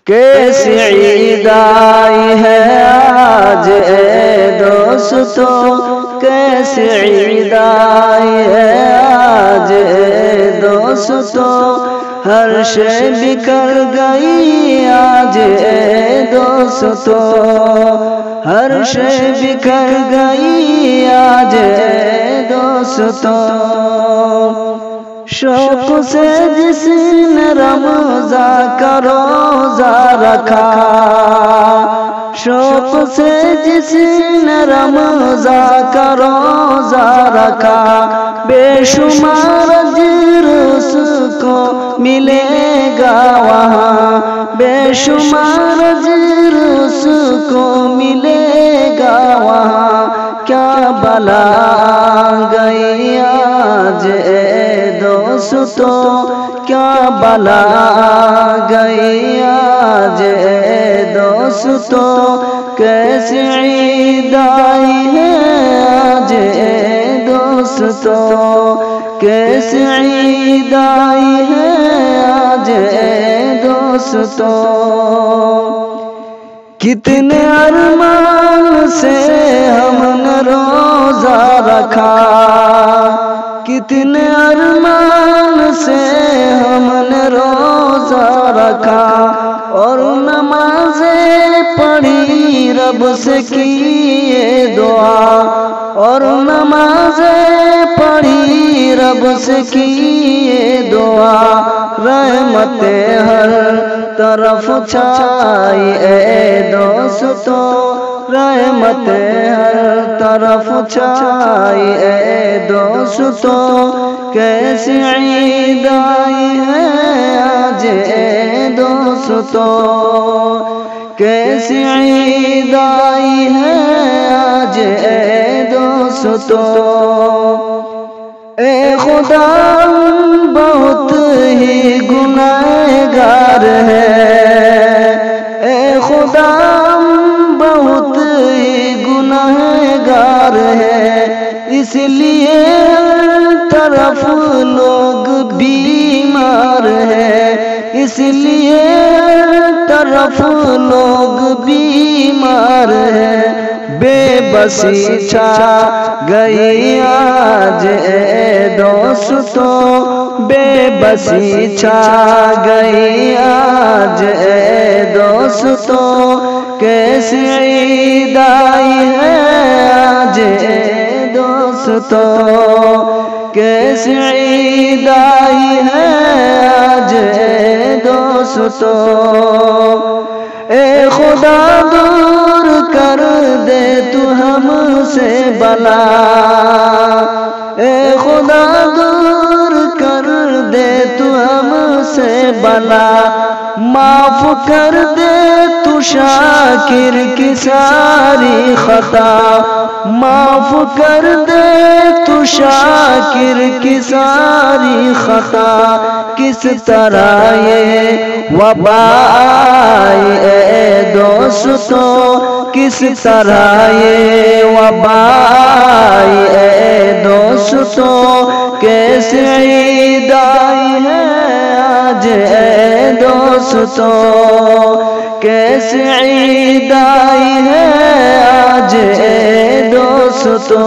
کیسی عید آئی ہے آج اے دوستو، کیسی عید آئی ہے آج اے دوستو، ہر شے بکھر گئی آج اے دوستو، ہر شے بکھر گئی آج اے دوستو۔ شوق سے جس نے رمضان کا روزہ رکھا، شوق سے جس نے رمضان کا روزہ رکھا، بے شمار اجر اس کو ملے گا وہاں، بے شمار اجر اس کو ملے گا وہاں۔ کیا بلا گئی آج اے دوستو، کیا بلا گئی آج اے دوستو، کیسی عید آئی ہے آج اے دوستو، کیسی عید آئی ہے آج اے دوستو۔ کتنے ارمان سے ہم نے روزہ رکھا، کتنے ارمان سے ہم نے روزہ رکھا، اور نمازیں پڑھی رب سے کیے دعا، اور نمازیں پڑھی رب سے کیے دعا، رحمتیں ہر طرف چھائی اے دوستو، رحمتیں ہر طرف چھائی اے دوستو، کیسی عید آئی ہے آج اے دوستو، کیسی عید آئی ہے آج اے دوستو۔ اے خدا بہت ہی گنہگار ہے، اے خدا بہت ہی گنہگار ہے، اس لیے ہر طرف لوگ بیمار ہیں، اس لیے ہر طرف لوگ بیمار ہیں۔ بے بسی چھا گئی آج اے دوستو، بے بسی چھا گئی آج اے دوستو، کیسی عید آئی ہے آج اے دوستو، کیسی عید آئی ہے آج اے دوستو۔ اے خدا دور کر دے تو ہم سے بلا، اے خدا دور کر دے تو ہم سے بلا، معاف کر دے تو شاکر کی ساری خطا، معاف کر دے تو شاکر کی ساری خطا۔ کس طرح یہ وبا آئی اے دوستو، کس طرح یہ وبا آئی اے دوستو، کیسی عید آئی ہے آج اے دوستو، کیسی عید آئی ہے آج اے دوستو۔